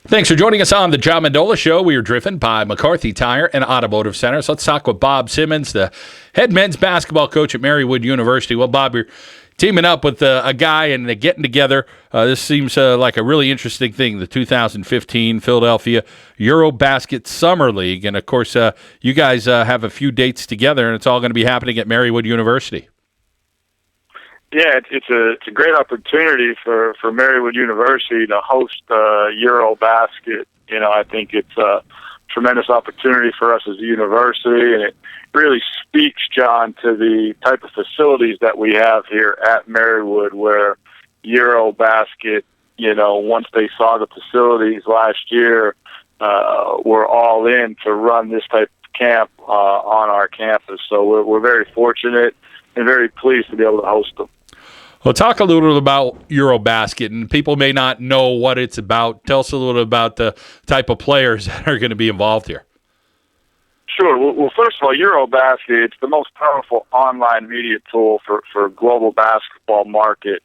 Thanks for joining us on the John Mendola Show. We are driven by McCarthy Tire and Automotive Center. So let's talk with Bob Simmons, the head men's basketball coach at Marywood University. Well, Bob, you're teaming up with a guy and they're getting together. This seems like a really interesting thing, the 2015 Philadelphia EuroBasket Summer League. And, of course, you guys have a few dates together, and it's all going to be happening at Marywood University. Yeah, it's a great opportunity for Marywood University to host EuroBasket. You know, I think it's a tremendous opportunity for us as a university, and it really speaks, John, to the type of facilities that we have here at Marywood, where EuroBasket, you know, once they saw the facilities last year, were all in to run this type of camp on our campus. So we're very fortunate and very pleased to be able to host them. Well, talk a little bit about EuroBasket, and people may not know what it's about. Tell us a little bit about the type of players that are going to be involved here. Sure. Well, first of all, EuroBasket, it's the most powerful online media tool for global basketball market.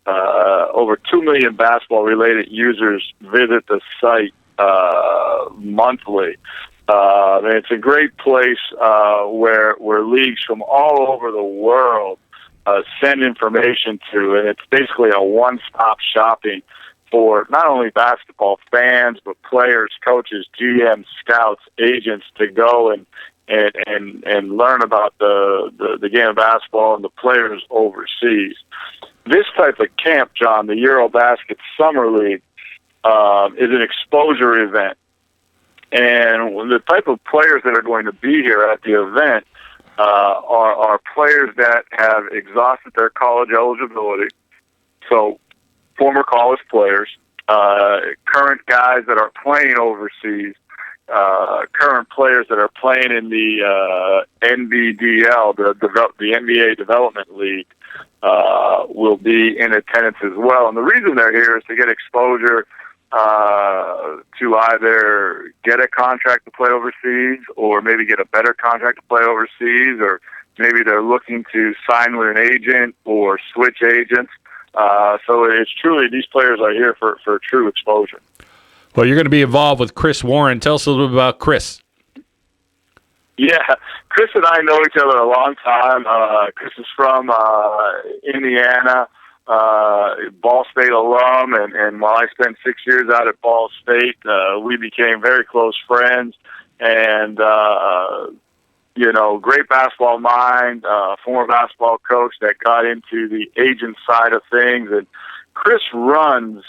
Over 2 million basketball-related users visit the site monthly. And it's a great place where leagues from all over the world send information to, and it's basically a one-stop shopping for not only basketball fans, but players, coaches, GMs, scouts, agents to go and learn about the game of basketball and the players overseas. This type of camp, John, the EuroBasket Summer League, is an exposure event. And the type of players that are going to be here at the event are players that have exhausted their college eligibility. So former college players, current guys that are playing overseas, current players that are playing in the NBDL, the NBA Development League, will be in attendance as well. And the reason they're here is to get exposure to either get a contract to play overseas or maybe get a better contract to play overseas, or maybe they're looking to sign with an agent or switch agents. So it's truly, these players are here for true exposure. Well, you're going to be involved with Chris Warren. Tell us a little bit about Chris. Yeah, Chris and I know each other a long time. Chris is from Indiana. Ball State alum, and while I spent 6 years out at Ball State, we became very close friends, and you know, great basketball mind, former basketball coach that got into the agent side of things. And Chris runs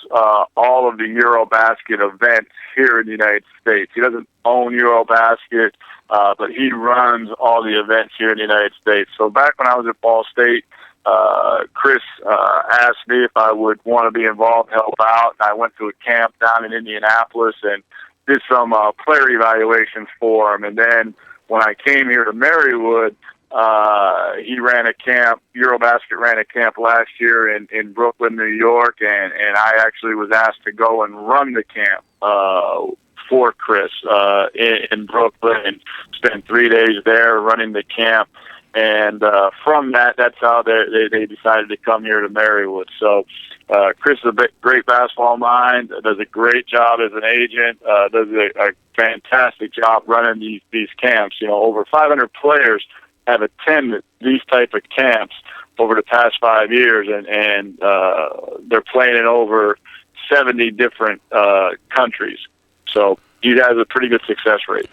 all of the EuroBasket events here in the United States. He doesn't own EuroBasket, but he runs all the events here in the United States. So back when I was at Ball State, Chris asked me if I would want to be involved, help out, and I went to a camp down in Indianapolis and did some player evaluations for him. And then when I came here to Marywood, he ran a camp, EuroBasket ran a camp last year in Brooklyn, New York, and I actually was asked to go and run the camp for Chris in Brooklyn, and spent 3 days there running the camp. And from that's how they decided to come here to Marywood. So Chris is a great basketball mind, does a great job as an agent, does a fantastic job running these camps. You know, over 500 players have attended these type of camps over the past 5 years, and they're playing in over 70 different countries. So you guys have a pretty good success rate.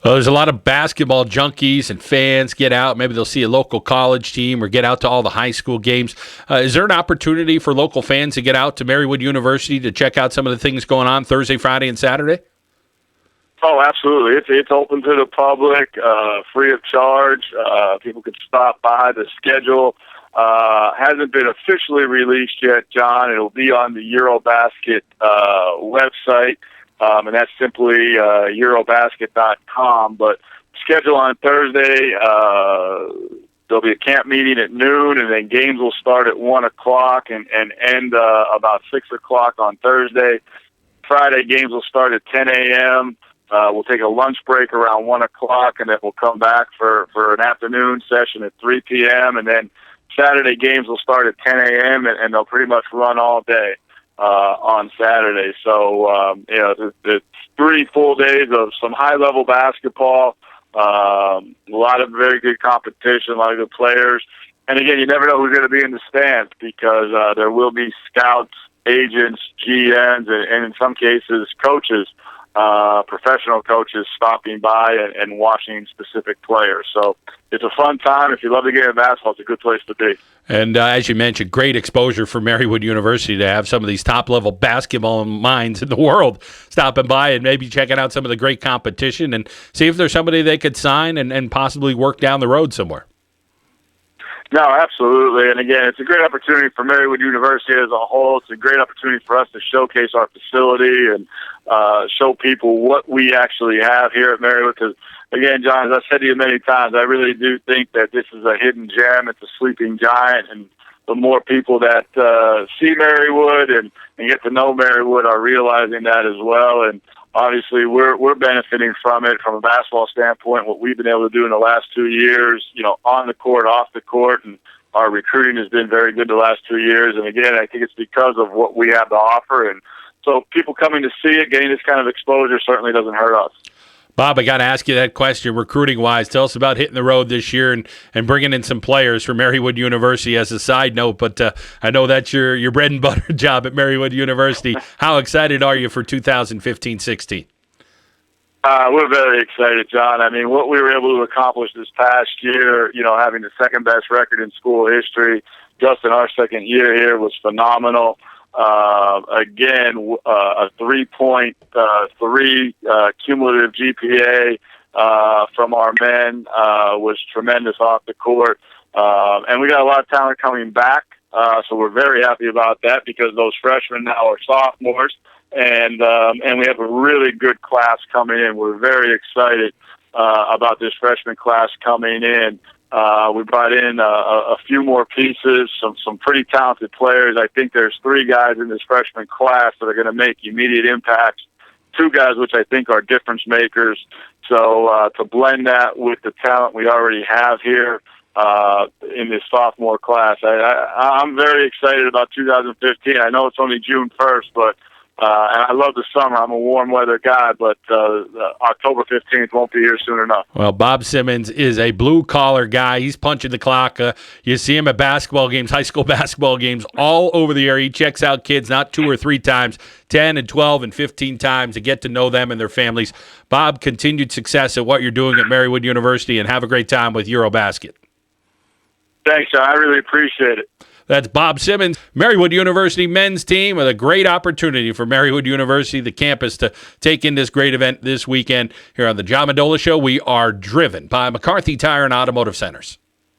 Well, there's a lot of basketball junkies and fans get out. Maybe they'll see a local college team or get out to all the high school games. Is there an opportunity for local fans to get out to Marywood University to check out some of the things going on Thursday, Friday, and Saturday? Oh, absolutely. It's open to the public, free of charge. People can stop by. The schedule hasn't been officially released yet, John. It'll be on the EuroBasket website. And that's simply EuroBasket.com. But schedule on Thursday, there'll be a camp meeting at noon, and then games will start at 1 o'clock and end about 6 o'clock on Thursday. Friday, games will start at 10 a.m. We'll take a lunch break around 1 o'clock, and then we'll come back for an afternoon session at 3 p.m. And then Saturday games will start at 10 a.m., and they'll pretty much run all day. on Saturday. So, it's 3 full days of some high-level basketball, a lot of very good competition, a lot of good players. And again, you never know who's going to be in the stands because there will be scouts, agents, GMs, and in some cases, coaches, professional coaches stopping by and watching specific players. So it's a fun time. If you love the game of basketball, it's a good place to be. And as you mentioned, great exposure for Marywood University to have some of these top-level basketball minds in the world stopping by and maybe checking out some of the great competition and see if there's somebody they could sign and possibly work down the road somewhere. No, absolutely. And again, it's a great opportunity for Marywood University as a whole. It's a great opportunity for us to showcase our facility and show people what we actually have here at Marywood. Because, again, John, as I've said to you many times, I really do think that this is a hidden gem. It's a sleeping giant. And the more people that see Marywood and get to know Marywood are realizing that as well. And obviously, we're benefiting from it from a basketball standpoint, what we've been able to do in the last 2 years, on the court, off the court, and our recruiting has been very good the last 2 years. And again, I think it's because of what we have to offer. And so people coming to see it, getting this kind of exposure certainly doesn't hurt us. Bob, I got to ask you that question, recruiting-wise. Tell us about hitting the road this year and bringing in some players for Marywood University as a side note, but I know that's your bread and butter job at Marywood University. How excited are you for 2015-16? We're very excited, John. I mean, what we were able to accomplish this past year, having the second-best record in school history, just in our second year here, was phenomenal. Again, a 3.3 cumulative GPA from our men was tremendous off the court. And we got a lot of talent coming back, so we're very happy about that because those freshmen now are sophomores, and we have a really good class coming in. We're very excited about this freshman class coming in. We brought in a few more pieces, some pretty talented players. I think there's 3 guys in this freshman class that are going to make immediate impacts. 2 guys which I think are difference makers. So to blend that with the talent we already have here in this sophomore class, I'm very excited about 2015. I know it's only June 1st, but and I love the summer. I'm a warm weather guy, but October 15th won't be here soon enough. Well, Bob Simmons is a blue-collar guy. He's punching the clock. You see him at basketball games, high school basketball games, all over the area. He checks out kids not 2 or 3 times, 10 and 12 and 15 times to get to know them and their families. Bob, continued success at what you're doing at Marywood University, and have a great time with EuroBasket. Thanks, John. I really appreciate it. That's Bob Simmons, Marywood University men's team, with a great opportunity for Marywood University, the campus, to take in this great event this weekend. Here on the John Mendola Show, we are driven by McCarthy Tire and Automotive Centers.